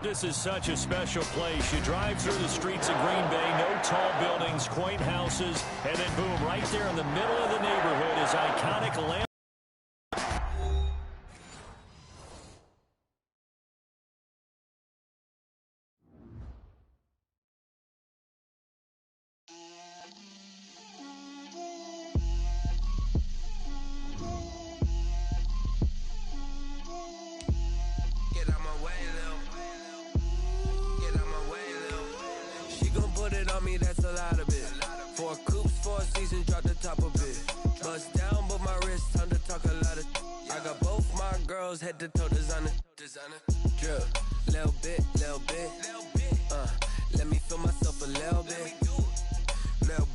This is such a special place. You drive through the streets of Green Bay, no tall buildings, quaint houses, and then boom, right there in the middle of the neighborhood is iconic land. That's a lot of it. 4 coops, 4 seasons, drop the top of it. Bust down, but my wrist, time to talk a lot of. I got both my girls head to toe designer. Drip, little bit. Let me feel myself a little bit. Little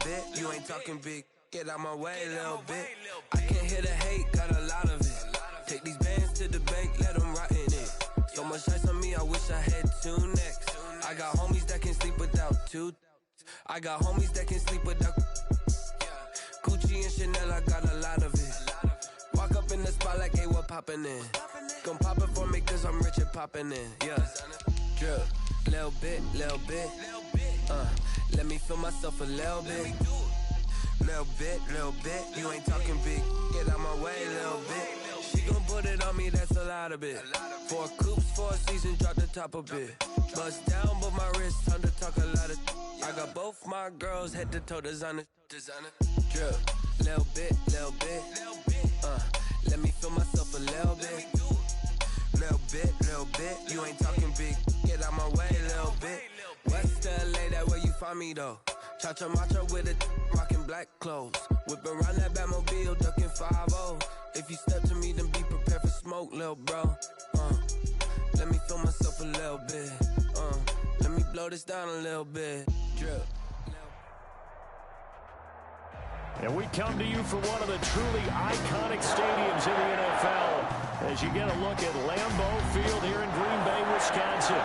bit. You ain't talking big. Get out my way, little bit. I can't hear the hate, got a lot of it. Take these bands to the bank, let them rot in it. So much ice on me, I wish I had 2 necks. I got homies that can sleep without 2. I got homies that can sleep without Gucci and Chanel, I got a lot of it. Walk up in the spot like, hey, what poppin' in? Gon' pop it for me cause I'm rich and poppin' in. Yeah, drip, little bit. Let me feel myself a little bit. Little bit. You ain't talking big. Get out my way, little bit. She gon' put it on me, that's a lot of it. 4 coops, 4 seasons, drop the top a bit. Bust down, but my wrist, time to talk a lot of. I got both my girls head to toe designer. Drip, little bit. Let me feel myself a little bit. Little bit. You ain't talking big. Get out my way, little bit. West LA, that where you find me though. Cha-cha macha with it, rocking black clothes. Whip around that Batmobile, ducking 5-0. If you step to me, then be prepared for smoke, little bro. Let me feel myself a little bit. Let me blow this down a little bit. Drip. And we come to you from one of the truly iconic stadiums in the NFL as you get a look at Lambeau Field here in Green Bay, Wisconsin.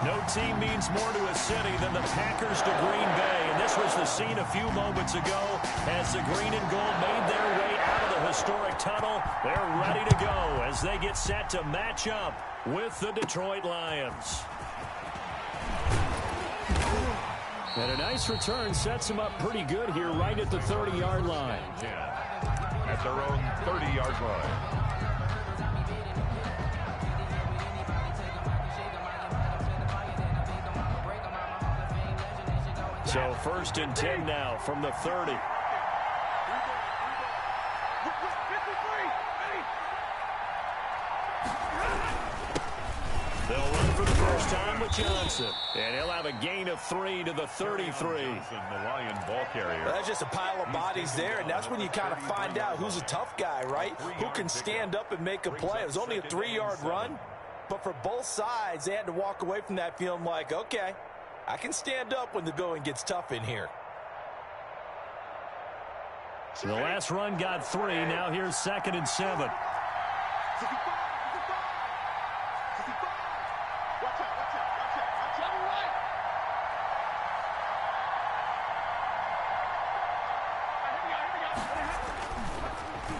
No team means more to a city than the Packers to Green Bay. And this was the scene a few moments ago as the green and gold made their way out of the historic tunnel. They're ready to go as they get set to match up with the Detroit Lions. And a nice return sets them up pretty good here right at the 30-yard line. Yeah, at their own 30-yard line. So 1st and 10 now from the 30. They'll run for the first time with Johnson. And he'll have a gain of 3 to the 33. The Lion ball carrier. Well, that's just a pile of bodies there, and that's when you kind of find out who's a tough guy, right? Who can stand up and make a play. It was only a 3-yard run, but for both sides, they had to walk away from that feeling like, okay, I can stand up when the going gets tough in here. So the last run got 3. Now here's 2nd and 7.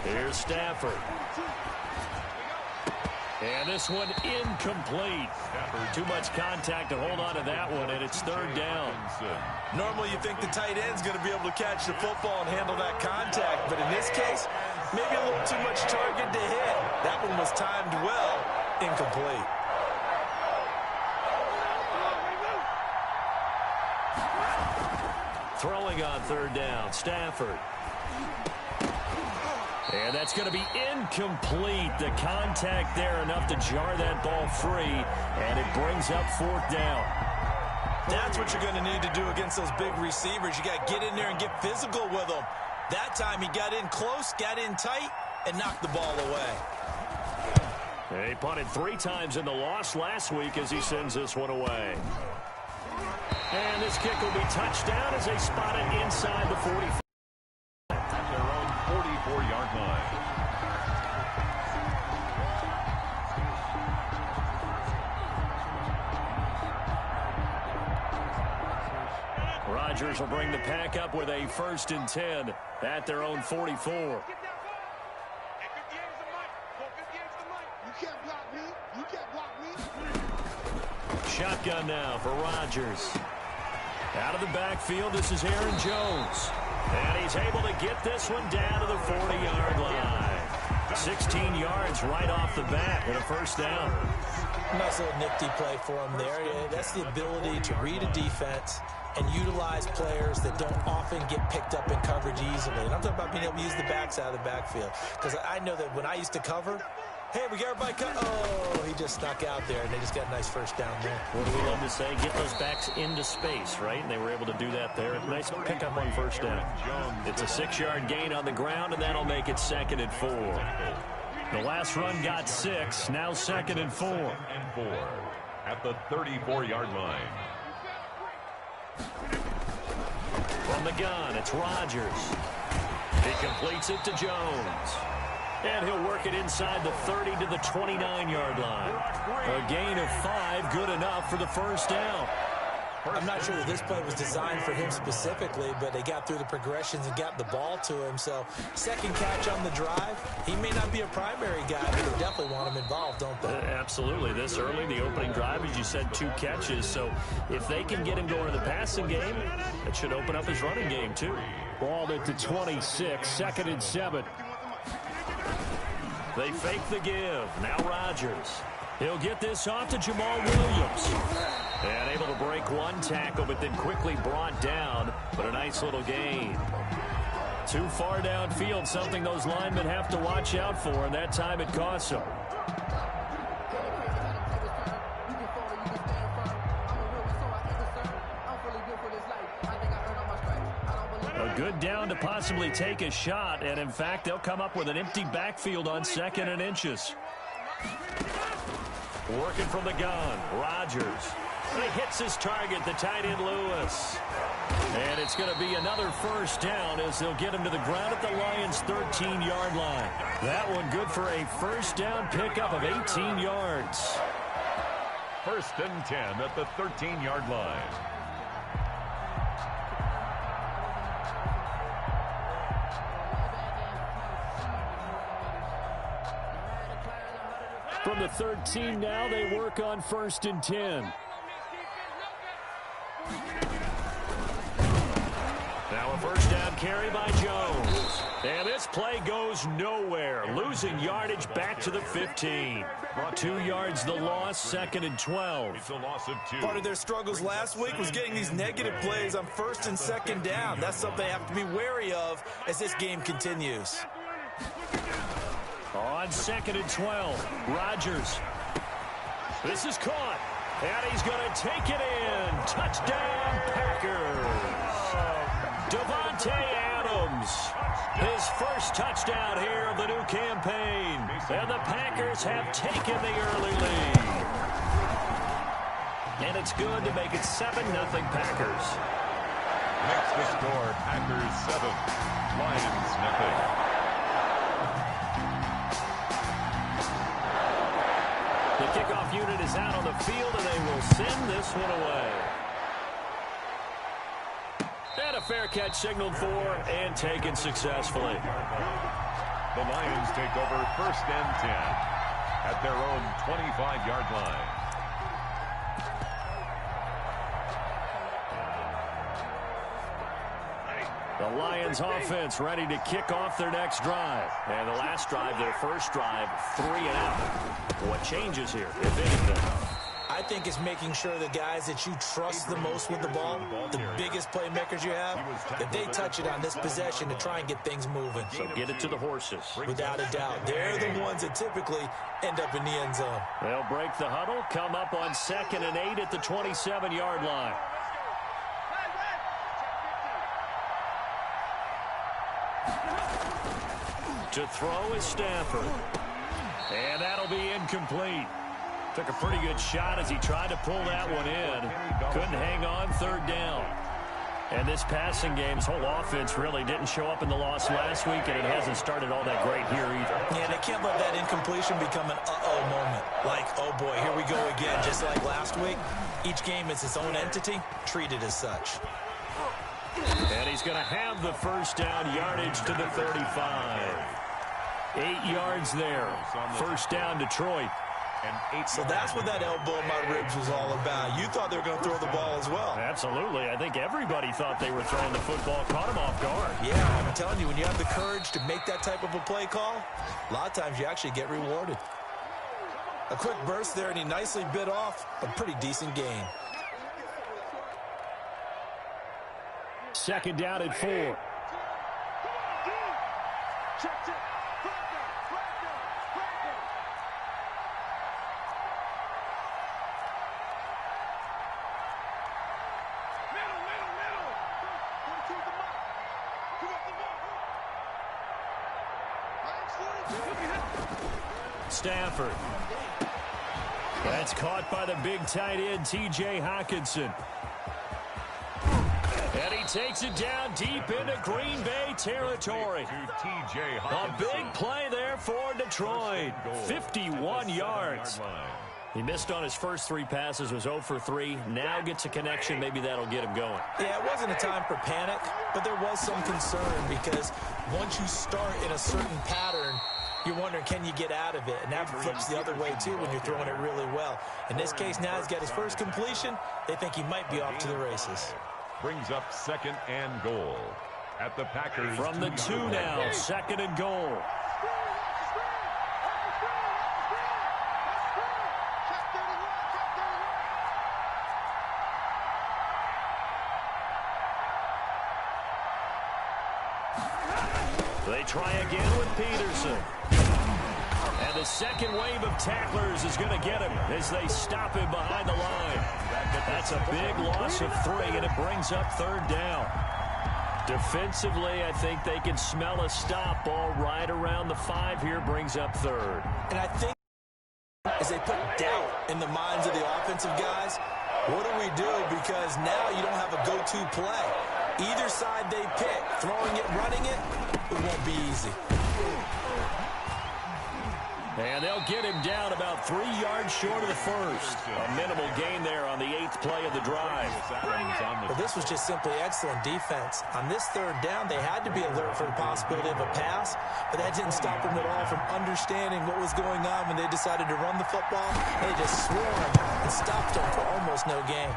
Here's Stafford. And this one incomplete. Too much contact to hold on to that one, and it's 3rd down. Normally you think the tight end's going to be able to catch the football and handle that contact, but in this case, maybe a little too much target to hit. That one was timed well, incomplete. Throwing on 3rd down, Stafford. And that's going to be incomplete. The contact there enough to jar that ball free, and it brings up 4th down. That's what you're going to need to do against those big receivers. You got to get in there and get physical with them. That time he got in close, got in tight, and knocked the ball away. And he punted 3 times in the loss last week as he sends this one away. And this kick will be touched down as they spot it inside the 45. At their own 44-yard line. Rodgers will bring the pack up with a 1st and 10 at their own 44. Shotgun now for Rodgers. Out of the backfield, this is Aaron Jones. And he's able to get this one down to the 40-yard line. 16 yards right off the bat and a first down. Nice little nifty play for him there. That's the ability to read a defense and utilize players that don't often get picked up in coverage easily. And I'm talking about being able to use the backs out of the backfield. Because I know that when I used to cover, hey, we got everybody cut. Oh, he just snuck out there, and they just got a nice first down there. What do we love to say? Get those backs into space, right? And they were able to do that there. Nice pickup on first down. It's a 6-yard gain on the ground, and that'll make it 2nd and 4. The last run got 6, now 2nd and 4. At the 34-yard line. From the gun, it's Rodgers. He completes it to Jones. And he'll work it inside the 30 to the 29-yard line. A gain of 5, good enough for the first down. I'm not sure that this play was designed for him specifically, but they got through the progressions and got the ball to him. So, second catch on the drive. He may not be a primary guy, but they definitely want him involved, don't they? Absolutely. This early, the opening drive, as you said, 2 catches. So, if they can get him going in the passing game, it should open up his running game, too. Ball at the 26, 2nd and 7. They fake the give. Now Rodgers. He'll get this off to Jamal Williams. And able to break one tackle, but then quickly brought down. But a nice little gain. Too far downfield, something those linemen have to watch out for, and that time it costs them. A good down to possibly take a shot, and in fact, they'll come up with an empty backfield on 2nd and inches. Working from the gun, Rodgers. He hits his target, the tight end Lewis. And it's going to be another first down as they'll get him to the ground at the Lions' 13-yard line. That one good for a first down pickup of 18 yards. 1st and 10 at the 13-yard line. From the 13 now, they work on 1st and 10. Now a first down carry by Jones. And this play goes nowhere. Losing yardage back to the 15. 2 yards the loss, 2nd and 12. It's a loss of 2. Part of their struggles last week was getting these negative plays on 1st and 2nd down. That's something they have to be wary of as this game continues. On 2nd and 12, Rodgers. This is caught, and he's going to take it in. Touchdown, Packers. Davante Adams, his first touchdown here of the new campaign. And the Packers have taken the early lead. And it's good to make it 7-0 Packers. Makes the score Packers 7, Lions nothing. The kickoff unit is out on the field, and they will send this one away. And a fair catch signaled for and taken successfully. The Lions take over 1st and 10 at their own 25-yard line. The Lions offense ready to kick off their next drive. And the last drive, their first drive, 3 and out. What changes here, if anything? I think it's making sure the guys that you trust the most with the ball, the biggest playmakers you have, that they touch it on this possession to try and get things moving. So get it to the horses. Without a doubt. They're the ones that typically end up in the end zone. They'll break the huddle, come up on 2nd and 8 at the 27-yard line. To throw is Stafford. And that'll be incomplete. Took a pretty good shot as he tried to pull that one in. Couldn't hang on, 3rd down. And this passing game's whole offense really didn't show up in the loss last week, and it hasn't started all that great here either. Yeah, they can't let that incompletion become an uh-oh moment. Like, oh boy, here we go again. Just like last week, each game is its own entity, treated as such. And he's going to have the first down, yardage to the 35. 8 yards there. First down, Detroit. So that's what that elbow in my ribs was all about. You thought they were going to throw the ball as well. Absolutely. I think everybody thought they were throwing the football, caught him off guard. Yeah, I'm telling you, when you have the courage to make that type of a play call, a lot of times you actually get rewarded. A quick burst there, and he nicely bit off a pretty decent gain. Second down and 4. Stafford. That's caught by the big tight end, T.J. Hockenson. And he takes it down deep into Green Bay territory. A big play there for Detroit. 51 yards. He missed on his first 3 passes, was 0 for 3. Now gets a connection. Maybe that'll get him going. Yeah, it wasn't a time for panic, but there was some concern because once you start in a certain pattern, you're wondering, can you get out of it? And that flips the other way, too, when you're throwing it really well. In this case, now he's got his first completion. They think he might be off to the races. Brings up second and goal at the Packers. From the 2 now, second and goal. They try again with Peterson. And the second wave of tacklers is going to get him as they stop him behind the line. That's a big loss of 3, and it brings up third down. Defensively, I think they can smell a stop. Ball right around the 5 here, brings up third. And I think as they put doubt in the minds of the offensive guys, what do we do? Because now you don't have a go-to play. Either side they pick, throwing it, running it, it won't be easy. And they'll get him down about 3 yards short of the first. A minimal gain there on the 8th play of the drive. But this was just simply excellent defense. On this third down, they had to be alert for the possibility of a pass, but that didn't stop them at all from understanding what was going on when they decided to run the football. They just swarmed and stopped them for almost no gain.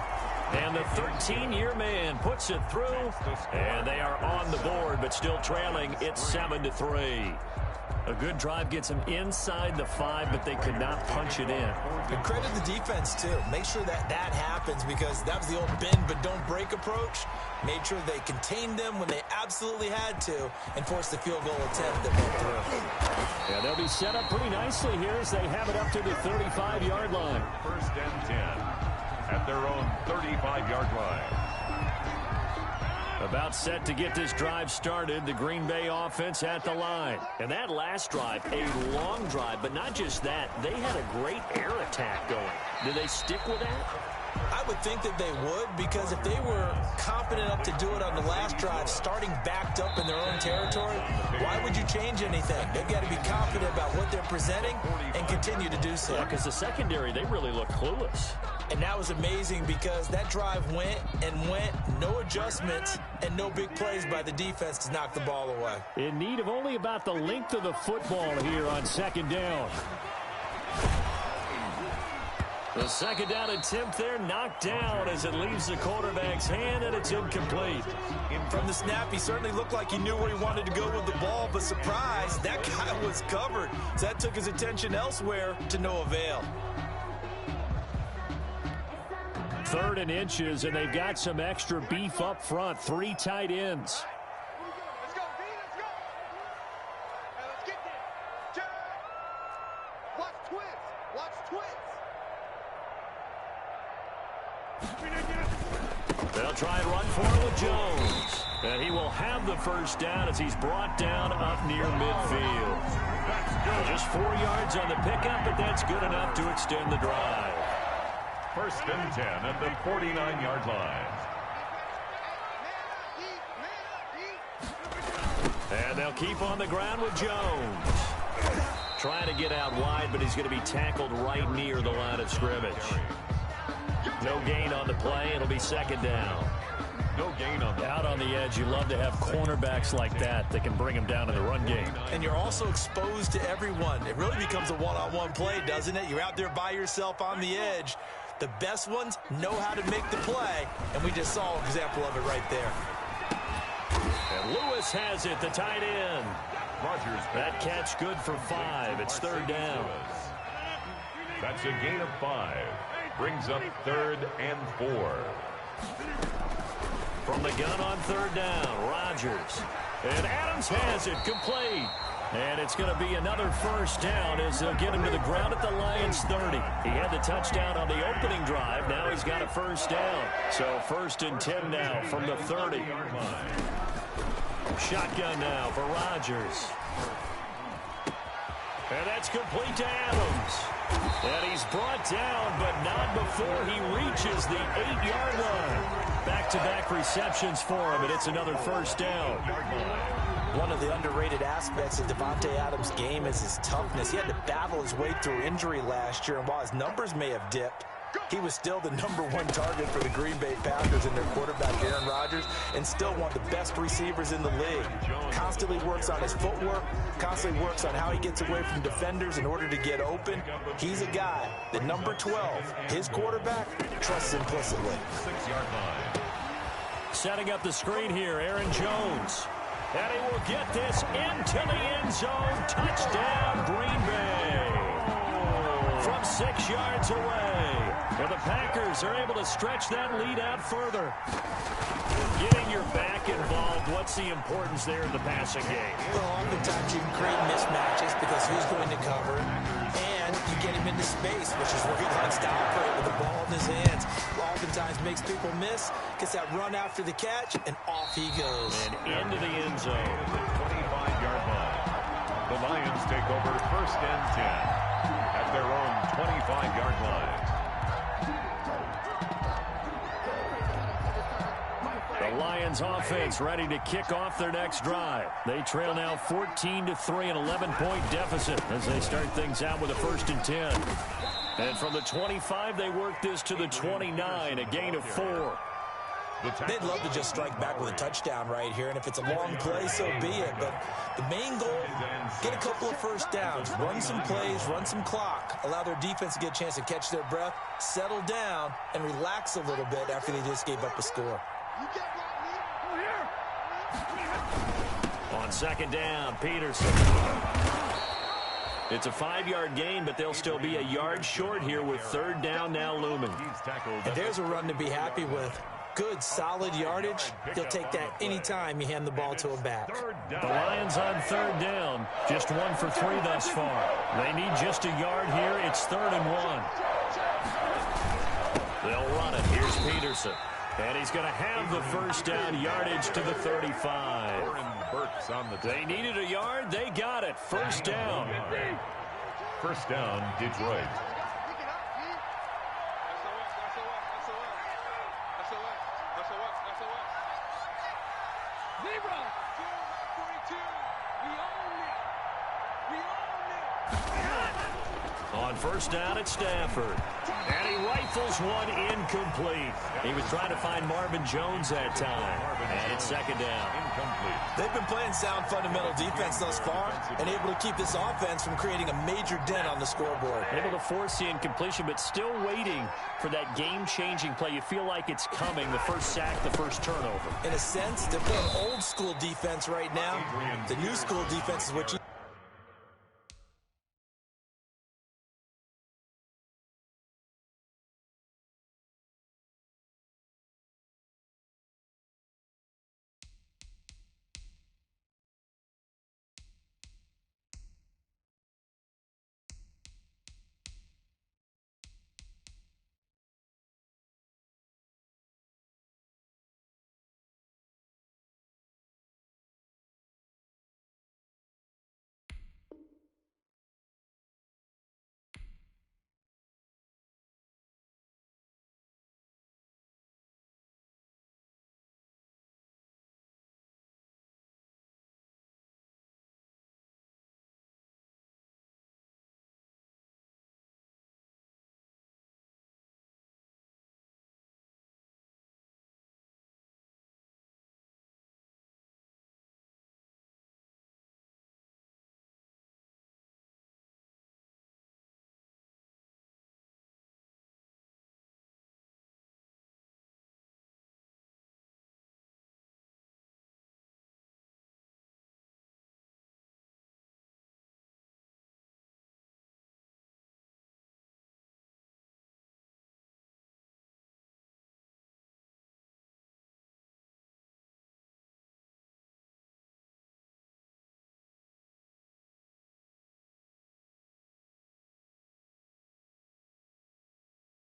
And the 13-year man puts it through, and they are on the board, but still trailing. It's 7-3. A good drive gets them inside the 5, but they could not punch it in. And credit the defense, too. Make sure that happens because that was the old bend but don't break approach. Made sure they contained them when they absolutely had to and forced the field goal attempt that went through. Yeah, they'll be set up pretty nicely here as they have it up to the 35-yard line. First and 10 at their own 35-yard line. About set to get this drive started, the Green Bay offense at the line. And that last drive, a long drive, but not just that. They had a great air attack going. Do they stick with that? I would think that they would, because if they were confident enough to do it on the last drive, starting backed up in their own territory, why would you change anything? They've got to be confident about what they're presenting and continue to do so. Yeah, because the secondary, they really look clueless. And that was amazing because that drive went and went, no adjustments, and no big plays by the defense to knock the ball away. In need of only about the length of the football here on second down. The second down attempt there knocked down as it leaves the quarterback's hand, and it's incomplete. From the snap, he certainly looked like he knew where he wanted to go with the ball, but surprise, that guy was covered. So that took his attention elsewhere to no avail. 3rd and inches, and they've got some extra beef up front. 3 tight ends. Let's go, D, let's go. Now let's get there. Jack. Watch twins. Watch twins. They'll try and run for it with Jones. And he will have the first down as he's brought down up near midfield. Just 4 yards on the pickup, but that's good enough to extend the drive. First and 10 at the 49-yard line. And they'll keep on the ground with Jones. Trying to get out wide, but he's going to be tackled right near the line of scrimmage. No gain on the play. It'll be second down. No gain on the Out on the edge, you love to have cornerbacks like that can bring them down in the run game. And you're also exposed to everyone. It really becomes a one-on-one play, doesn't it? You're out there by yourself on the edge. The best ones know how to make the play, and we just saw an example of it right there. And Lewis has it, the tight end. Rodgers. That catch good for 5. It's third down. That's a gain of 5. Brings up 3rd and 4. From the gun on third down, Rodgers. And Adams has it, complete. And it's going to be another first down as they'll get him to the ground at the Lions' 30. He had the touchdown on the opening drive. Now he's got a first down. So 1st and 10 now from the 30. Shotgun now for Rodgers. And that's complete to Adams. And he's brought down, but not before he reaches the 8-yard line. Back-to-back receptions for him, and it's another first down. One of the underrated aspects of Davante Adams' game is his toughness. He had to battle his way through injury last year, and while his numbers may have dipped, he was still the #1 target for the Green Bay Packers and their quarterback, Aaron Rodgers, and still one of the best receivers in the league. Constantly works on his footwork, constantly works on how he gets away from defenders in order to get open. He's a guy that number 12, his quarterback, trusts implicitly. 6-yard line. Setting up the screen here, Aaron Jones. And he will get this into the end zone. Touchdown, Green Bay. From 6 yards away. And the Packers are able to stretch that lead out further. Getting your back involved, what's the importance there in the passing game? Well, oftentimes you can create mismatches because who's going to cover, and you get him into space, which is where he likes to operate with the ball in his hands. Oftentimes makes people miss, gets that run after the catch, and off he goes. And into the end zone. 25-yard line. The Lions take over 1st and 10 at their own 25-yard line. The Lions offense ready to kick off their next drive. They trail now 14-3, an 11-point deficit as they start things out with a 1st and 10. And from the 25, they work this to the 29, a gain of 4. They'd love to just strike back with a touchdown right here, and if it's a long play, so be it. But the main goal, get a couple of first downs, run some plays, run some clock, allow their defense to get a chance to catch their breath, settle down, and relax a little bit after they just gave up a score. On 2nd down, Peterson. It's a 5-yard gain, but they'll still be a yard short here with 3rd down now looming. And there's a run to be happy with. Good, solid yardage. He'll take that anytime you hand the ball to a back. The Lions on 3rd down. Just 1 for 3 thus far. They need just a yard here. It's 3rd and 1. They'll run it. Here's Peterson. And he's going to have the first down yardage to the 35. They needed a yard. They got it. First down. First down, Detroit. On 1st down at Stafford. And he rifles one incomplete. He was trying to find Marvin Jones that time. And it's 2nd down. Incomplete. They've been playing sound fundamental defense thus far and able to keep this offense from creating a major dent on the scoreboard. Able to force the incompletion, but still waiting for that game-changing play. You feel like it's coming, the first sack, the first turnover. In a sense, they're playing old school defense right now. The new school defense is what you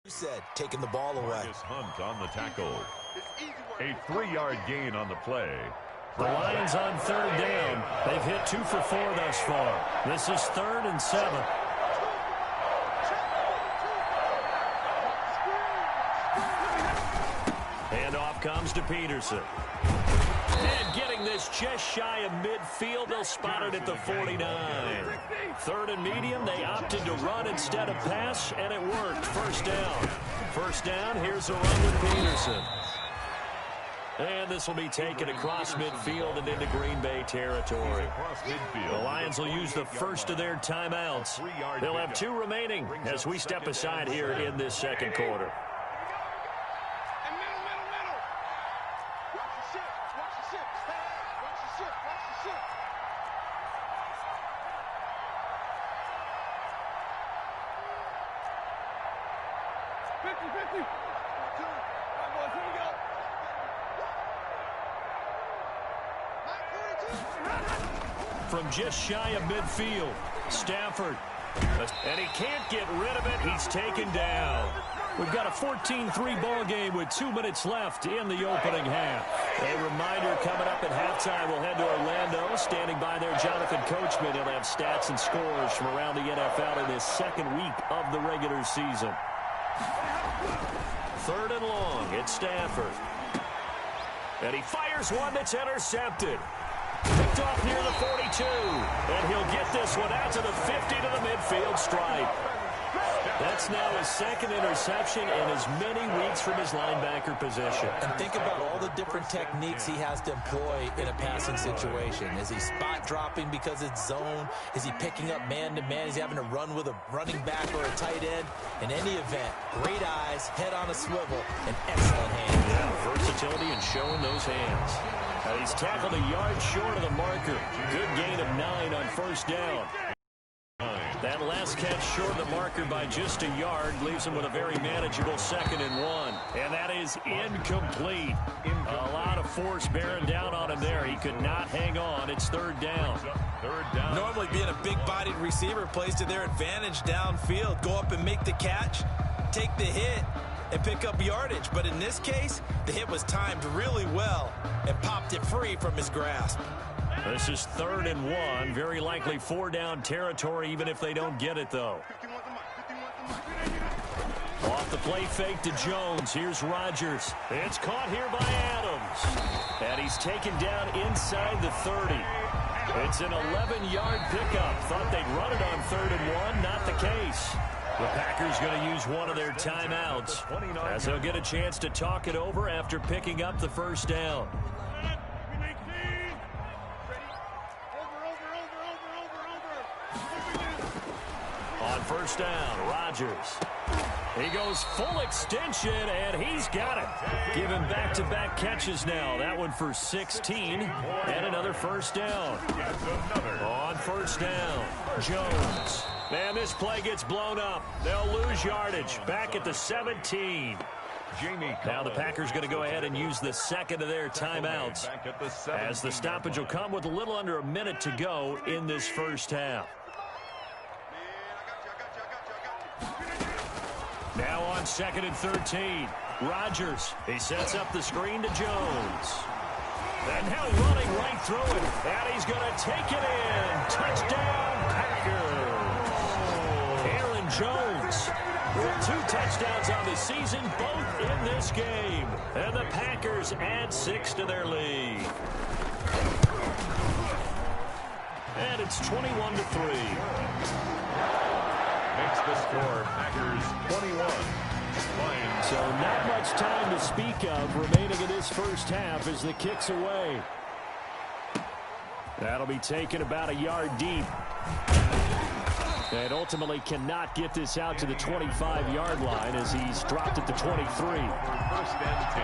Said, taking the ball away. Marcus Hunt on the tackle. A 3-yard gain on the play. The Lions on third down. They've hit 2 for 4 thus far. This is 3rd and 7. Handoff comes to Peterson. And getting this just shy of midfield, they'll spot it at the 49. 3rd and medium, they opted to run instead of pass, and it worked. First down. First down, here's a run with Peterson. And this will be taken across midfield and into Green Bay territory. The Lions will use the first of their timeouts. They'll have 2 remaining as we step aside here in this second quarter. From just shy of midfield, Stafford. And he can't get rid of it. He's taken down. We've got a 14-3 ball game with 2 minutes left in the opening half. A reminder coming up at halftime. We'll head to Orlando. Standing by there, Jonathan Coachman. He'll have stats and scores from around the NFL in this second week of the regular season. 3rd and long. It's Stafford. And he fires one that's intercepted. Picked off near the 42. And he'll get this one out to the 50 to the midfield stripe. That's now his 2nd interception in as many weeks from his linebacker position. And think about all the different techniques he has to employ in a passing situation. Is he spot dropping because it's zone? Is he picking up man-to-man? Is he having to run with a running back or a tight end? In any event, great eyes, head on a swivel, and excellent hands. Yeah, versatility and showing those hands. He's tackled a yard short of the marker. Good gain of 9 on first down. That last catch short of the marker by just a yard leaves him with a very manageable 2nd and 1. And that is incomplete. A lot of force bearing down on him there. He could not hang on. It's 3rd down. Normally being a big-bodied receiver plays to their advantage downfield. Go up and make the catch, take the hit, and pick up yardage. But in this case, the hit was timed really well and popped it free from his grasp. This is 3rd and 1. Very likely 4-down territory, even if they don't get it, though. Off the play fake to Jones. Here's Rodgers. It's caught here by Adams. And he's taken down inside the 30. It's an 11-yard pickup. Thought they'd run it on 3rd and 1. Not the case. The Packers going to use one of their timeouts as they'll get a chance to talk it over after picking up the first down. On first down, Rodgers. He goes full extension, and he's got it. Giving back-to-back catches now. That one for 16, and another first down. On first down, Jones. And this play gets blown up. They'll lose yardage. Back at the 17. Now the Packers going to go ahead and use the 2nd of their timeouts, as the stoppage will come with a little under a minute to go in this first half. Now on 2nd and 13. Rodgers. He sets up the screen to Jones. And now running right through it. And he's going to take it in. Touchdown, Packers. Aaron Jones with 2 touchdowns on the season, both in this game. And the Packers add 6 to their lead. And it's 21-3. Makes the score Packers 21. Lions. So not much time to speak of remaining in this first half as the kick's away. That'll be taken about a yard deep. And ultimately cannot get this out to the 25-yard line as he's dropped at the 23. 1st and 10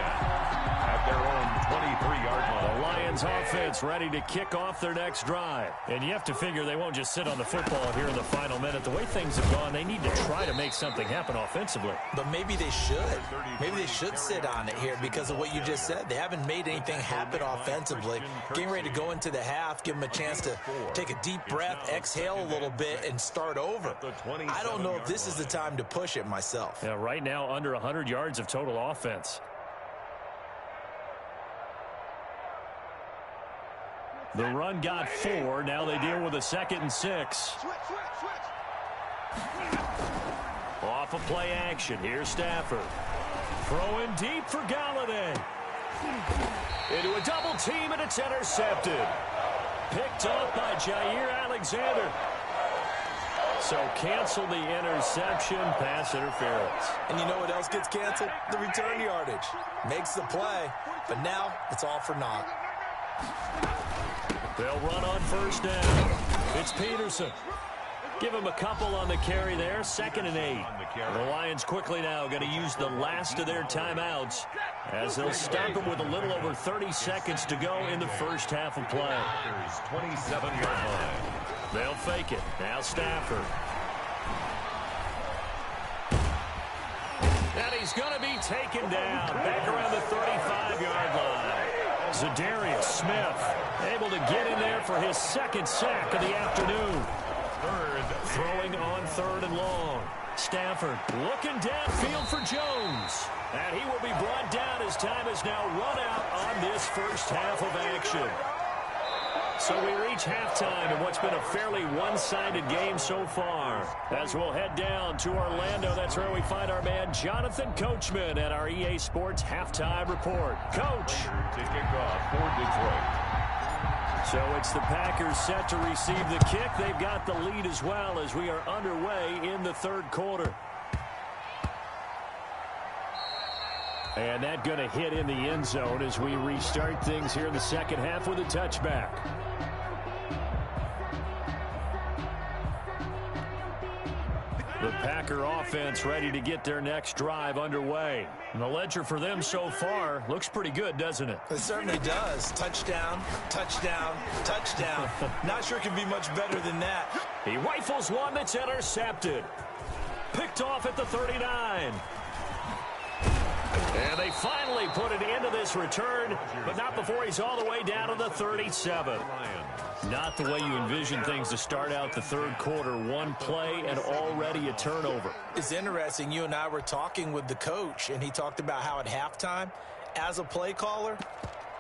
at their own 23-yard line. The Lions offense ready to kick off their next drive. And you have to figure they won't just sit on the football here in the final minute. The way things have gone, they need to try to make something happen offensively. But maybe they should. Maybe they should sit on it here because of what you just said. They haven't made anything happen offensively. Getting ready to go into the half, give them a chance to take a deep breath, exhale a little bit, and start start over. I don't know if this is the time to push it myself. Yeah, right now under 100 yards of total offense. The run got 4. Now they deal with a 2nd and 6. Off of play action. Here's Stafford. Throwing deep for Galladay. Into a double team, and it's intercepted. Picked up by Jair Alexander. So cancel the interception, pass interference. And you know what else gets canceled? The return yardage. Makes the play, but now it's all for naught. They'll run on first down. It's Peterson. Give him a couple on the carry there. 2nd and 8. The Lions quickly now going to use the last of their timeouts as they'll stop him with a little over 30 seconds to go in the first half of play. 27-yard line. They'll fake it. Now Stafford. And he's going to be taken down back around the 35-yard line. Zadarius Smith able to get in there for his 2nd sack of the afternoon. Throwing on 3rd and long. Stafford looking downfield for Jones. And he will be brought down as time has now run out on this first half of action. So we reach halftime in what's been a fairly one-sided game so far. As we'll head down to Orlando, that's where we find our man Jonathan Coachman at our EA Sports Halftime Report. Coach. To kick off for Detroit. So it's the Packers set to receive the kick. They've got the lead as well as we are underway in the 3rd quarter. And that going to hit in the end zone as we restart things here in the 2nd half with a touchback. The Packer offense ready to get their next drive underway. And the ledger for them so far looks pretty good, doesn't it? It certainly does. Touchdown, touchdown, touchdown. Not sure it can be much better than that. He rifles one that's intercepted. Picked off at the 39. And they finally put an end to this return, but not before he's all the way down to the 37. Not the way you envision things to start out the 3rd quarter. One play and already a turnover. It's interesting. You and I were talking with the coach, and he talked about how at halftime, as a play caller,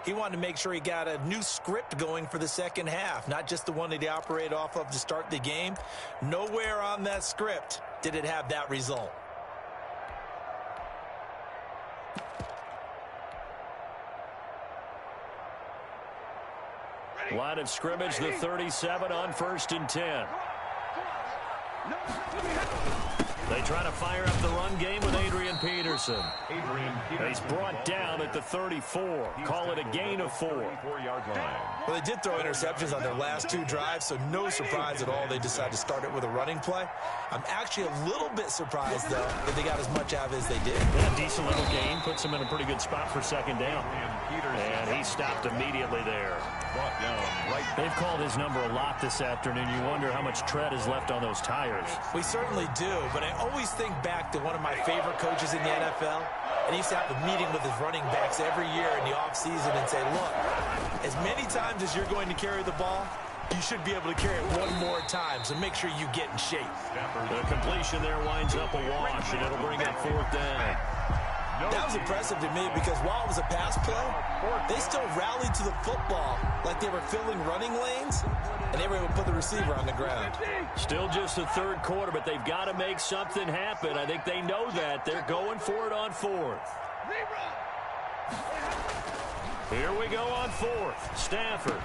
he wanted to make sure he got a new script going for the 2nd half, not just the one that he operated off of to start the game. Nowhere on that script did it have that result. Line of scrimmage, the 37 on 1st and 10. They try to fire up the run game with Adrian Peterson. He's brought down at the 34. Call it a gain of 4. Well, they did throw interceptions on their last 2 drives, so no surprise at all they decided to start it with a running play. I'm actually a little bit surprised, though, that they got as much out of it as they did. Yeah, decent little gain. Puts him in a pretty good spot for 2nd down. And he stopped immediately there. They've called his number a lot this afternoon. You wonder how much tread is left on those tires. We certainly do, but I always think back to one of my favorite coaches in the NFL, and he used to have a meeting with his running backs every year in the offseason and say, look, as many times as you're going to carry the ball, you should be able to carry it one more time, so make sure you get in shape. The completion there winds up a wash, and it'll bring up 4th down. That was impressive to me because while it was a pass play, they still rallied to the football like they were filling running lanes, and they were able to put the receiver on the ground. Still just the 3rd quarter, but they've got to make something happen. I think they know that. They're going for it on 4th. Here we go on 4th. Stafford.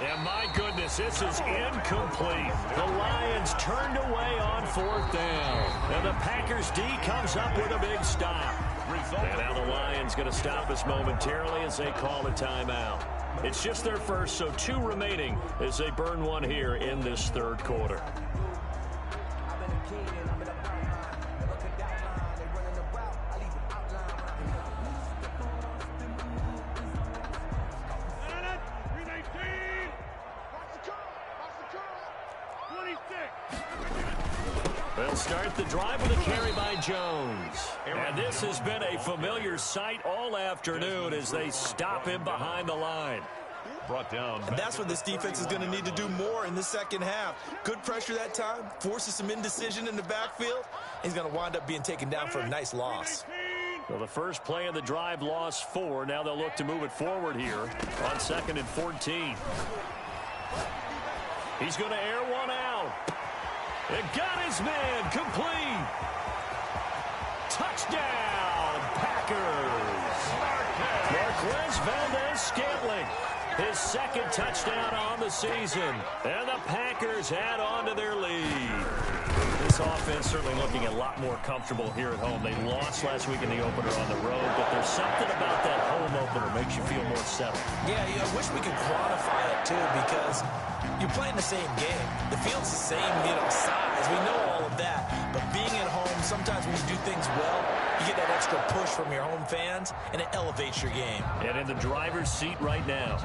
And my goodness, this is incomplete. The Lions turned away on 4th down. And the Packers D comes up with a big stop. And now the Lions going to stop us momentarily as they call a timeout. It's just their first, so 2 remaining as they burn one here in this 3rd quarter. They'll start the drive with a carry by Jones. And this has been a familiar sight all afternoon as they stop him behind the line. brought down. And that's what this defense is going to need to do more in the second half. Good pressure that time, forces some indecision in the backfield. He's going to wind up being taken down for a nice loss. Well, the first play of the drive lost 4. Now they'll look to move it forward here on 2nd and 14. He's going to air one out. It got his man complete. Touchdown, Packers. Marquez Valdez-Scantling, his second touchdown on the season. And the Packers add on to their lead. This offense certainly looking a lot more comfortable here at home. They lost last week in the opener on the road, but there's something about that home opener makes you feel more settled. Yeah, I wish we could quantify it, too, because you're playing the same game. The field's the same, size. We know all of that. But being at home, sometimes when you do things well, you get that extra push from your home fans, and it elevates your game. And in the driver's seat right now.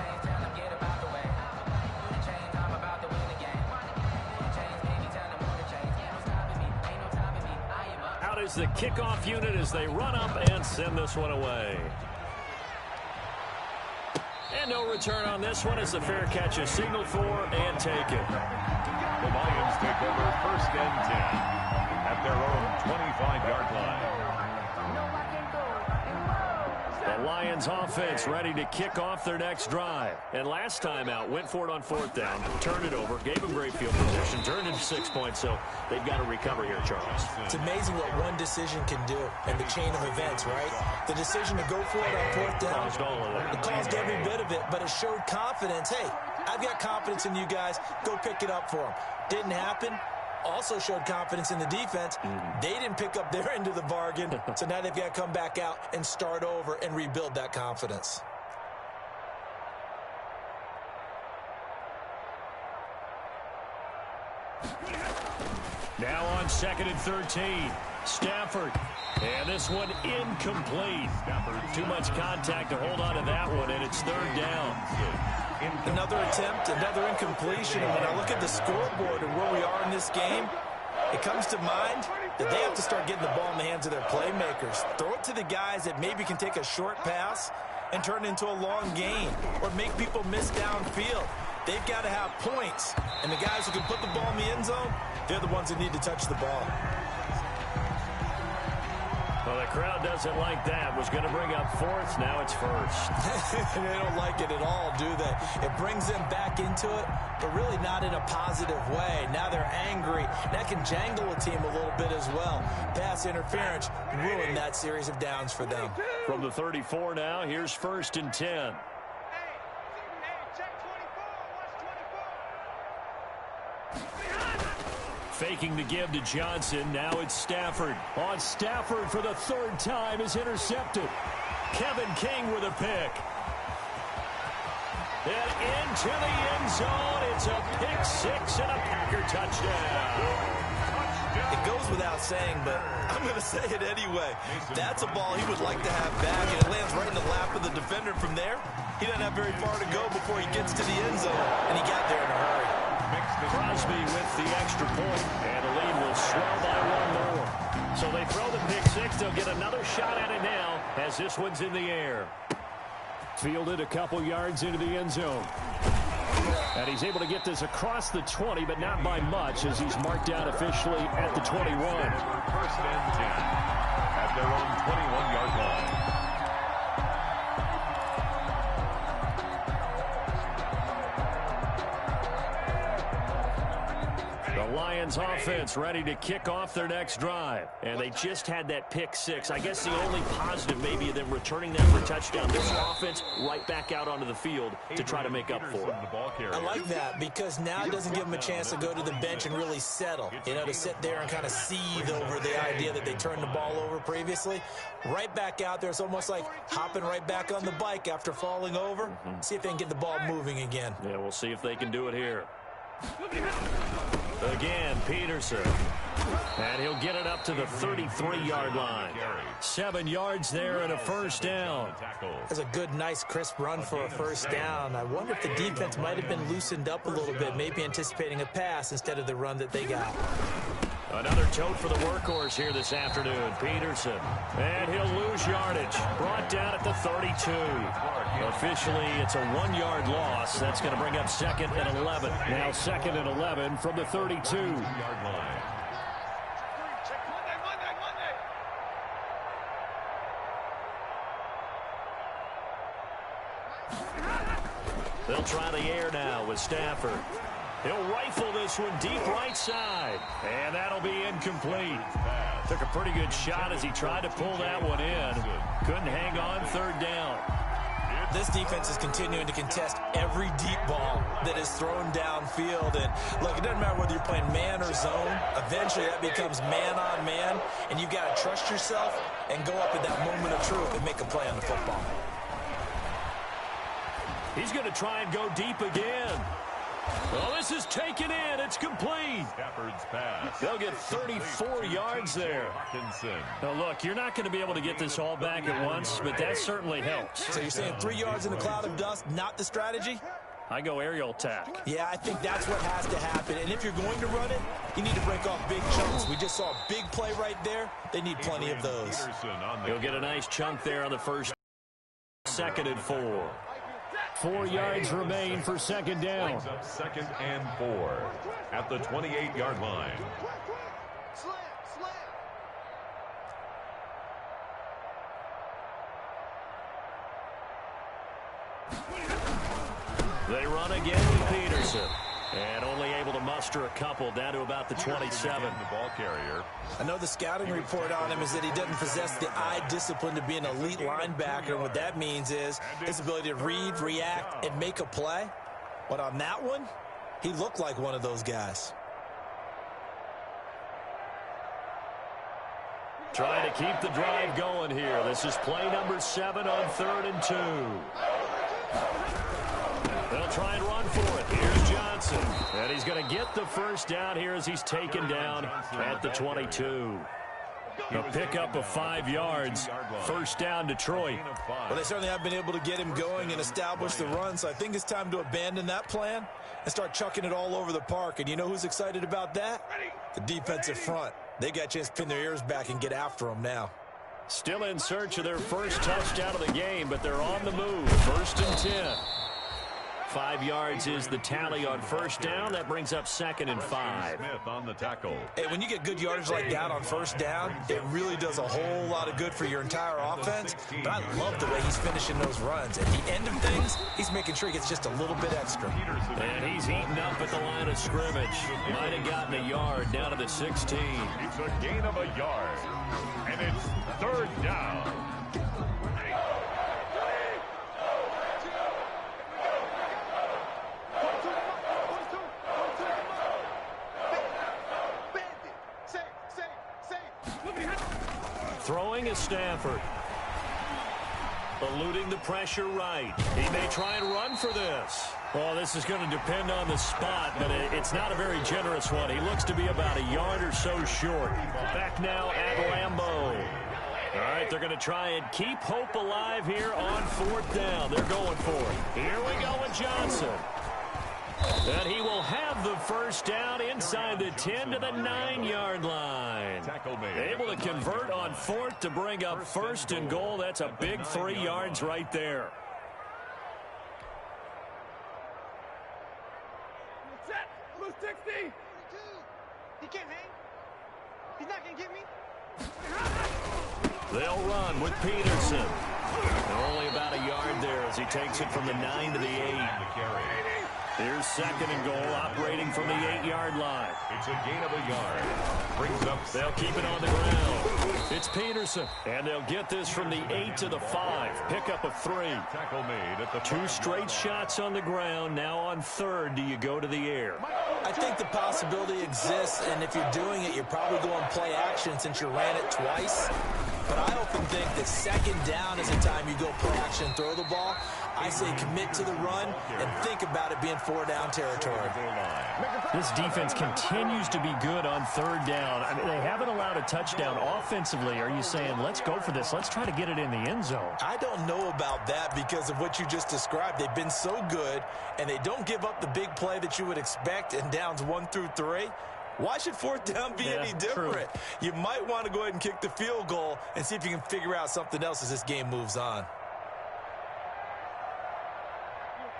Out is the kickoff unit as they run up and send this one away. And no return on this one as the fair catch is signaled for and taken. The Lions take over 1st and 10 at their own 25-yard line. The Lions offense ready to kick off their next drive. And last time out, went for it on 4th down, turned it over, gave them great field position, turned into 6 points, so they've got to recover here, Charles. It's amazing what one decision can do in the chain of events, right? The decision to go for it on 4th down, it caused every bit of it, but it showed confidence. Hey, I've got confidence in you guys. Go pick it up for them. Didn't happen. Also showed confidence in the defense. They didn't pick up their end of the bargain, so now they've got to come back out and start over and rebuild that confidence. Now on 2nd and 13, Stafford. And this one incomplete. Too much contact to hold on to that one, and it's 3rd down. Another attempt, another incompletion. And when I look at the scoreboard and where we are in this game, it comes to mind that they have to start getting the ball in the hands of their playmakers. Throw it to the guys that maybe can take a short pass and turn it into a long gain or make people miss downfield. They've got to have points. And the guys who can put the ball in the end zone, they're the ones that need to touch the ball. Well, the crowd doesn't like that. Was going to bring up 4th. Now it's 1st. They don't like it at all, do they? It brings them back into it, but really not in a positive way. Now they're angry. That can jangle a team a little bit as well. Pass interference ruined that series of downs for them. From the 34 now, here's 1st and 10. Faking the give to Johnson. Now it's Stafford. On Stafford for the 3rd time is intercepted. Kevin King with a pick. And into the end zone. It's a pick 6 and a Packer touchdown. It goes without saying, but I'm going to say it anyway. That's a ball he would like to have back, and it lands right in the lap of the defender from there. He doesn't have very far to go before he gets to the end zone, and he got there in a hurry. Crosby with the extra point, and the lead will swell by 1 more. So they throw the pick 6. They'll get another shot at it now as this one's in the air. Fielded a couple yards into the end zone. And he's able to get this across the 20, but not by much as he's marked down officially at the 21. 1st and 10 at their own 21-yard line. Lions offense ready to kick off their next drive. And they just had that pick 6. I guess the only positive maybe of them returning that for a touchdown. This offense right back out onto the field to try to make up for it. I like that because now it doesn't give them a chance to go to the bench and really settle. To sit there and kind of seethe over the idea that they turned the ball over previously. Right back out there. It's almost like hopping right back on the bike after falling over. See if they can get the ball moving again. Yeah, we'll see if they can do it here. Again, Peterson. And he'll get it up to the 33-yard line. 7 yards there and a 1st down. That's a good, nice, crisp run for a 1st down. I wonder if the defense might have been loosened up a little bit, maybe anticipating a pass instead of the run that they got. Another tote for the workhorse here this afternoon, Peterson. And he'll lose yardage. Brought down at the 32. Officially, it's a 1-yard loss. That's going to bring up 2nd and 11. Now 2nd and 11 from the 32-yard line. They'll try the air now with Stafford. He'll rifle this one deep right side. And that'll be incomplete. Took a pretty good shot as he tried to pull that one in. Couldn't hang on 3rd down. This defense is continuing to contest every deep ball that is thrown downfield. And look, it doesn't matter whether you're playing man or zone. Eventually that becomes man on man. And you've got to trust yourself and go up at that moment of truth and make a play on the football. He's going to try and go deep again. Well, this is taken in. It's complete. Stafford's pass. They'll get 34 yards there. Now, look, you're not going to be able to get this all back at once, but that certainly helps. So you're saying 3 yards in a cloud of dust, not the strategy? I go aerial attack. Yeah, I think that's what has to happen. And if you're going to run it, you need to break off big chunks. We just saw a big play right there. They need plenty of those. He'll get a nice chunk there on the first. 2nd and 4. 4 yards remain for 2nd down. Brings up 2nd and 4 at the 28-yard line. They run again with Peterson. And only able to muster a couple down to about the 27. The ball carrier. I know the scouting report on him is that he doesn't possess the eye discipline to be an elite linebacker. And what that means is his ability to read, react, and make a play. But on that one, he looked like one of those guys. Trying to keep the drive going here. This is play number 7 on 3rd and 2. They'll try and run for it. Here's Johnson. And he's going to get the first down here as he's taken down at the 22. A pickup of 5 yards. First down, Detroit. Well, they certainly have been able to get him going and establish the run, so I think it's time to abandon that plan and start chucking it all over the park. And you know who's excited about that? The defensive front. They got a chance to pin their ears back and get after them now. Still in search of their first touchdown of the game, but they're on the move. 1st and 10. 5 yards is the tally on first down. That brings up 2nd and 5. Smith on the tackle. Hey, when you get good yardage like that on first down, it really does a whole lot of good for your entire offense. But I love the way he's finishing those runs. At the end of things, he's making sure he gets just a little bit extra. And he's eating up at the line of scrimmage. Might have gotten a yard down to the 16. It's a gain of a yard. And it's 3rd down. Throwing is Stafford. Eluding the pressure right. He may try and run for this. Well, this is going to depend on the spot, but it's not a very generous one. He looks to be about a yard or so short. Back now at Lambeau. All right, they're going to try and keep hope alive here on 4th down. They're going for it. Here we go with Johnson. And he will have the first down inside the 10 to the 9-yard line. Able to convert on 4th to bring up 1st and goal. That's a big 3 yards right there. Blue 60. He can't hang. He's not going to get me. They'll run with Peterson. And only about a yard there as he takes it from the 9 to the 8. Here's 2nd and goal, operating from the 8-yard line. It's a gain of a yard. Brings up. They'll keep it on the ground. It's Peterson, and they'll get this from the 8 to the 5. Pickup of 3. Tackle made at the 2 straight shots on the ground. Now on 3rd, do you go to the air? I think the possibility exists, and if you're doing it, you're probably going play action since you ran it twice. But I often think that 2nd down is the time you go play action and throw the ball. I say commit to the run and think about it being 4-down territory. This defense continues to be good on 3rd down. I mean, they haven't allowed a touchdown offensively. Are you saying, let's go for this? Let's try to get it in the end zone. I don't know about that because of what you just described. They've been so good, and they don't give up the big play that you would expect in downs 1 through 3. Why should fourth down be any different? True. You might want to go ahead and kick the field goal and see if you can figure out something else as this game moves on.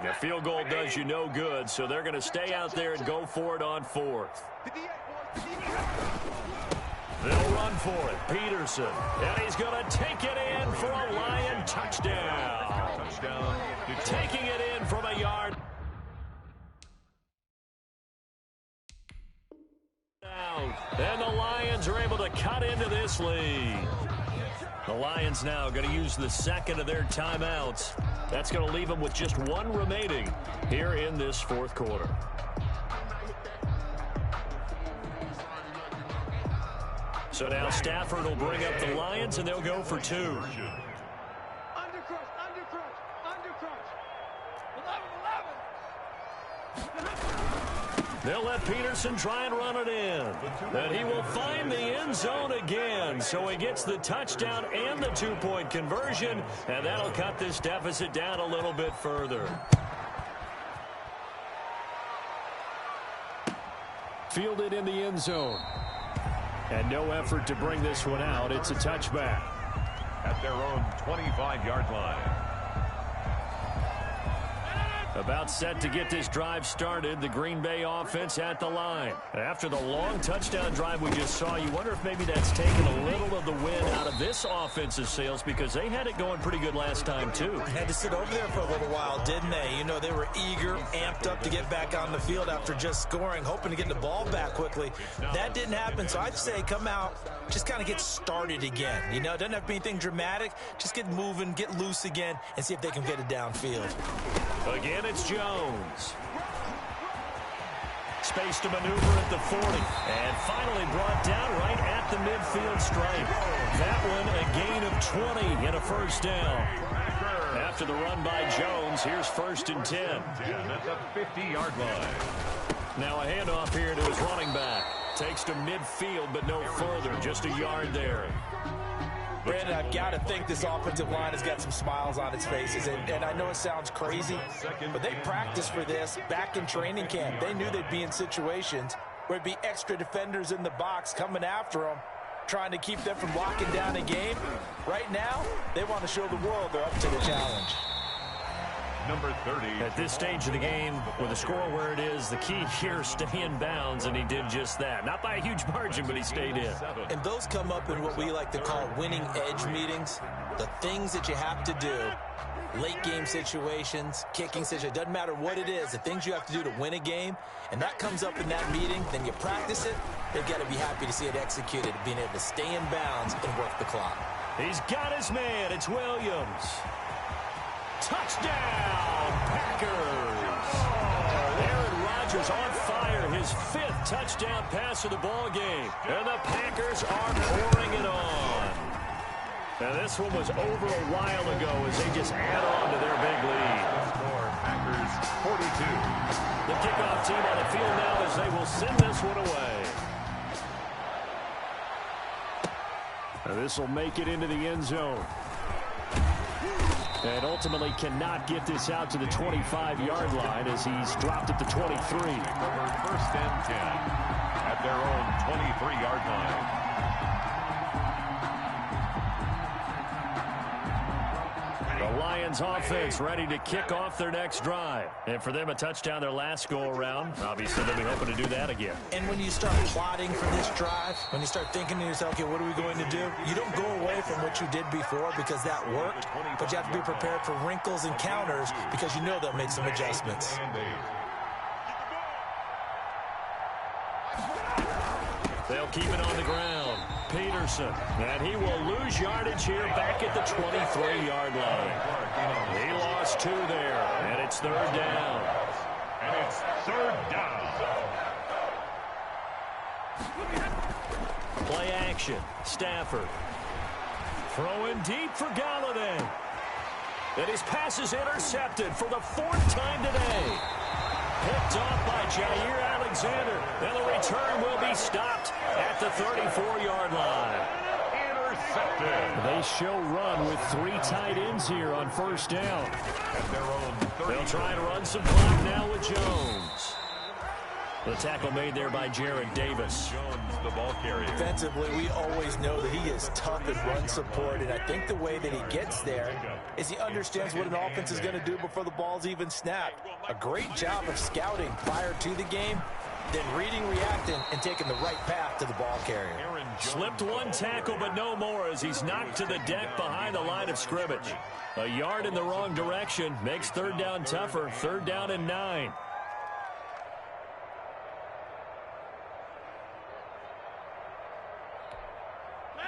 The field goal does you no good, so they're going to stay out there and go for it on fourth. They'll run for it. Peterson. And he's going to take it in for a Lion touchdown. Taking it in from a yard. And the Lions are able to cut into this lead. The Lions now going to use the second of their timeouts. That's going to leave them with just one remaining here in this fourth quarter. So now Stafford will bring up the Lions, and they'll go for two. They'll let Peterson try and run it in. And he will find the end zone again. So he gets the touchdown and the two-point conversion. And that'll cut this deficit down a little bit further. Fielded in the end zone. And no effort to bring this one out. It's a touchback. At their own 25-yard line. About set to get this drive started, the Green Bay offense at the line. After the long touchdown drive we just saw, you wonder if maybe that's taken a little of the wind out of this offensive sails, because they had it going pretty good last time, too. Had to sit over there for a little while, didn't they? You know, they were eager, amped up to get back on the field after just scoring, hoping to get the ball back quickly. That didn't happen, so I'd say come out, just kind of get started again. You know, it doesn't have to be anything dramatic. Just get moving, get loose again, and see if they can get it downfield. Again, it's Jones. Space to maneuver at the 40. And finally brought down right at the midfield stripe. That one a gain of 20 and a first down. After the run by Jones, here's 1st and 10. At the 50-yard line. Now a handoff here to his running back. Takes to midfield, but no further. Just a yard there. Brandon, I've got to think this offensive line has got some smiles on its faces. And I know it sounds crazy, but they practiced for this back in training camp. They knew they'd be in situations where it'd be extra defenders in the box coming after them, trying to keep them from locking down a game. Right now, they want to show the world they're up to the challenge. Number 30. At this stage of the game, with the score where it is, the key here, stay in bounds, and he did just that. Not by a huge margin, but he stayed in. And those come up in what we like to call winning edge meetings. The things that you have to do, late game situations, kicking situations, doesn't matter what it is, the things you have to do to win a game, and that comes up in that meeting, then you practice it, they've got to be happy to see it executed, being able to stay in bounds and work the clock. He's got his man. It's Williams. Touchdown, Packers! Aaron Rodgers on fire, his 5th touchdown pass of the ball game, and the Packers are pouring it on. And this one was over a while ago as they just add on to their big lead. Packers 42. The kickoff team on the field now as they will send this one away. And this will make it into the end zone. And ultimately cannot get this out to the 25-yard line as he's dropped at the 23. 1st and 10 at their own 23-yard line. The Lions offense ready to kick off their next drive. And for them, a touchdown their last go-around. Obviously, they'll be hoping to do that again. And when you start plotting for this drive, when you start thinking to yourself, okay, what are we going to do? You don't go away from what you did before because that worked, but you have to be prepared for wrinkles and counters because you know they'll make some adjustments. They'll keep it on the ground. Peterson, and he will lose yardage here back at the 23-yard line. He lost 2 there, and it's 3rd down. And it's 3rd down. Play action. Stafford. Throwing deep for Galladay. And his pass is intercepted for the 4th time today. Picked off by Jair Alexander. And the return will be stopped at the 34-yard line. Intercepted. They show run with 3 tight ends here on 1st down. At their own 30. They'll try to run some clock now with Jones. The tackle made there by Jared Davis. Jones, the ball carrier. Defensively, we always know that he is tough in run support, and I think the way that he gets there is he understands what an offense is going to do before the ball's even snapped. A great job of scouting prior to the game, then reading, reacting, and taking the right path to the ball carrier. Slipped one tackle, but no more as he's knocked to the deck behind the line of scrimmage. A yard in the wrong direction makes third down tougher. 3rd down and 9.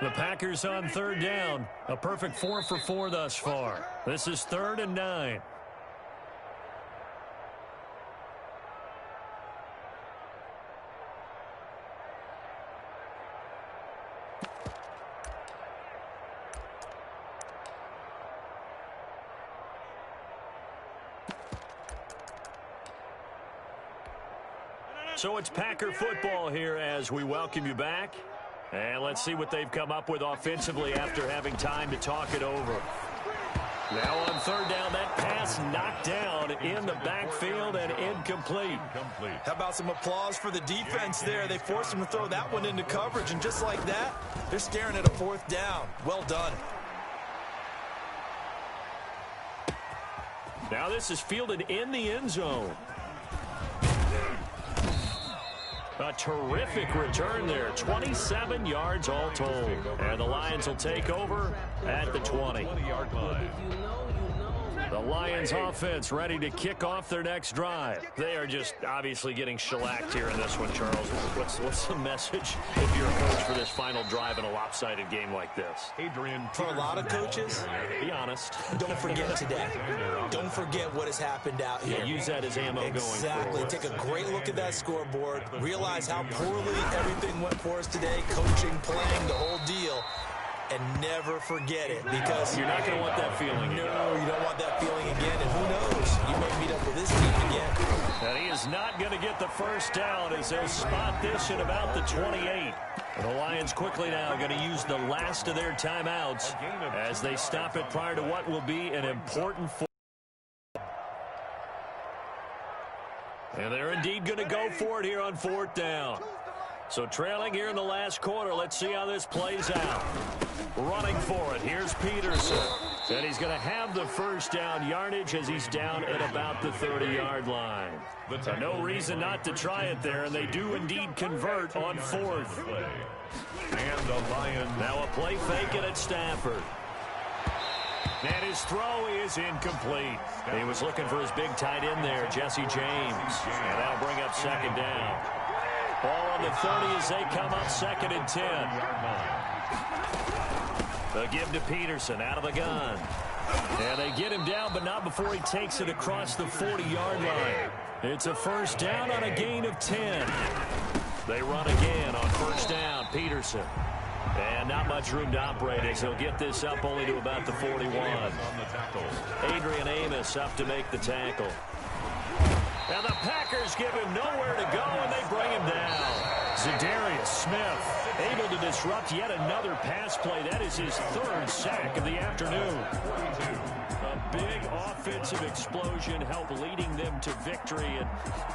The Packers on 3rd down. A perfect 4 for 4 thus far. This is 3rd and 9. So it's Packer football here as we welcome you back. And let's see what they've come up with offensively after having time to talk it over. Now on 3rd down, that pass knocked down in the backfield and incomplete. How about some applause for the defense there? They forced him to throw that one into coverage, and just like that, they're staring at a 4th down. Well done. Now this is fielded in the end zone. A terrific return there. 27 yards all told. And the Lions will take over at the 20. The Lions offense ready to kick off their next drive. They are just obviously getting shellacked here in this one, Charles. What's the message if you're a coach for this final drive in a lopsided game like this? For a lot of coaches, be honest. Don't forget today. Don't forget what has happened out here. Yeah, use that as ammo going forward. Exactly. Take a great look at that scoreboard. Realize how poorly everything went for us today. Coaching, playing, the whole deal. And never forget it, because you're not going to want that feeling. No, you don't want that feeling again. And who knows? You may meet up with this team again. And he is not going to get the first down as they'll spot this at about the 28. And the Lions quickly now going to use the last of their timeouts as they stop it prior to what will be an important fourth. And they're indeed going to go for it here on 4th down. So trailing here in the last quarter, let's see how this plays out. Running for it, here's Peterson. And he's going to have the first down yardage as he's down at about the 30-yard line. So no reason not to try it there, and they do indeed convert on 4th. And the Lions. Now a play fake it at Stafford. And his throw is incomplete. He was looking for his big tight end there, Jesse James. And that'll bring up 2nd down. Ball on the 30 as they come up 2nd and 10. They'll give to Peterson out of the gun. And they get him down, but not before he takes it across the 40-yard line. It's a first down on a gain of 10. They run again on 1st down, Peterson. And not much room to operate as he'll get this up only to about the 41. Adrian Amos up to make the tackle. And the Packers give him nowhere to go, and they bring him down. Zadarius Smith able to disrupt yet another pass play. That is his 3rd sack of the afternoon. A big offensive explosion helped leading them to victory. And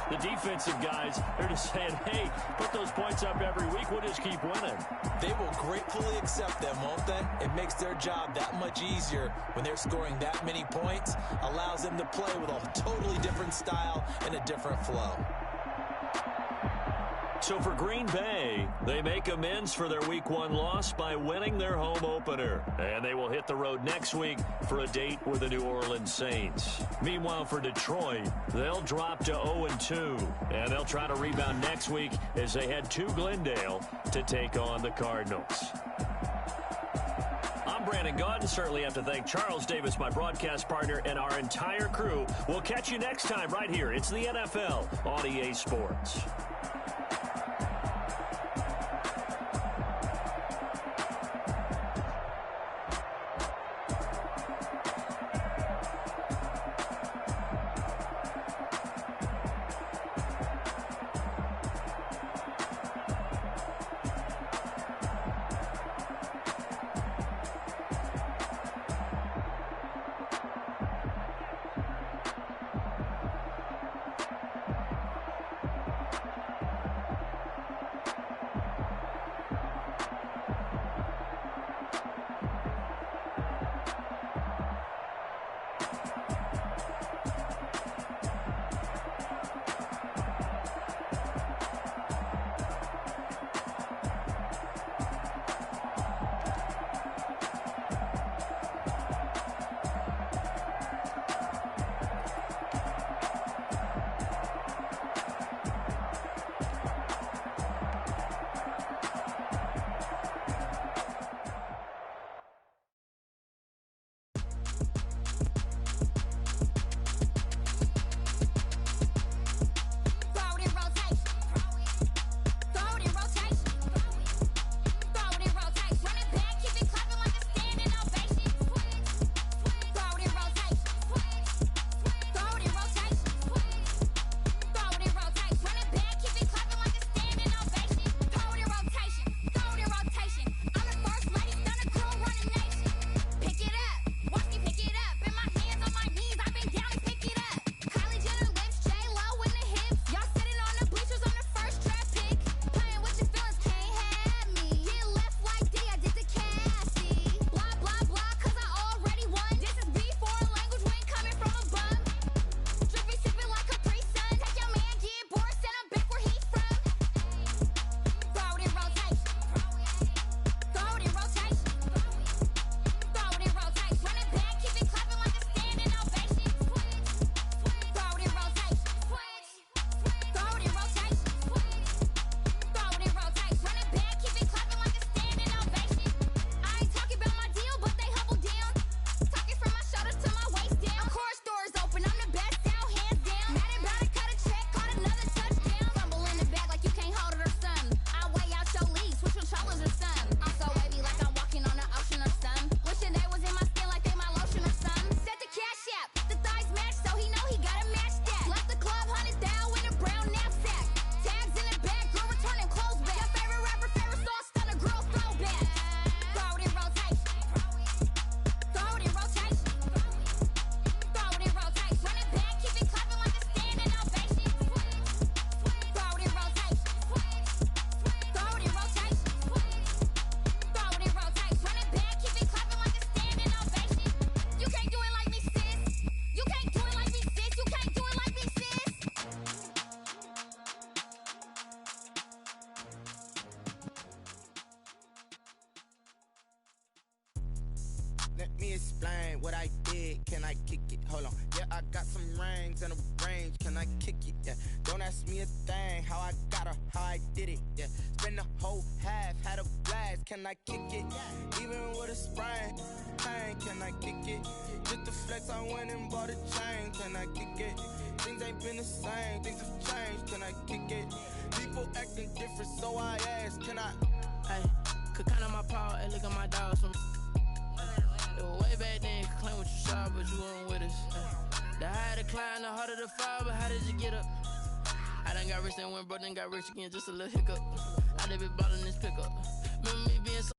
the defensive guys, they're just saying, hey, put those points up every week. We'll just keep winning. They will gratefully accept them, won't they? It makes their job that much easier when they're scoring that many points. Allows them to play with a totally different style and a different flow. So for Green Bay, they make amends for their Week 1 loss by winning their home opener. And they will hit the road next week for a date with the New Orleans Saints. Meanwhile, for Detroit, they'll drop to 0-2. And they'll try to rebound next week as they head to Glendale to take on the Cardinals. I'm Brandon Gaudin. Certainly have to thank Charles Davis, my broadcast partner, and our entire crew. We'll catch you next time right here. It's the NFL on EA Sports. me explain what I did. Can I kick it? Hold on. Yeah, I got some rings and a range. Can I kick it? Yeah. Don't ask me a thing. How I got her, how I did it. Yeah. Spend the whole half, had a blast. Can I kick it? Even with a sprain. Pain, can I kick it? Just the flex, I went and bought a chain. Can I kick it? Things ain't been the same. Things have changed. Can I kick it? People acting different, so I ask. Can I? Hey, could count on my power and look at my dogs from. It was way back then, could claim what you saw, but you weren't with us. The higher the climb, the harder the fall, but how did you get up? I done got rich and went broke, then got rich again, just a little hiccup. I done been ballin' this pickup. Remember me being so.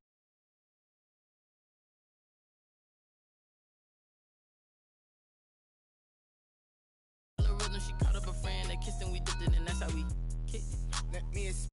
Rhythm, she caught up a friend, they kissed and we dipped it, and that's how we kicked it. Let me explain.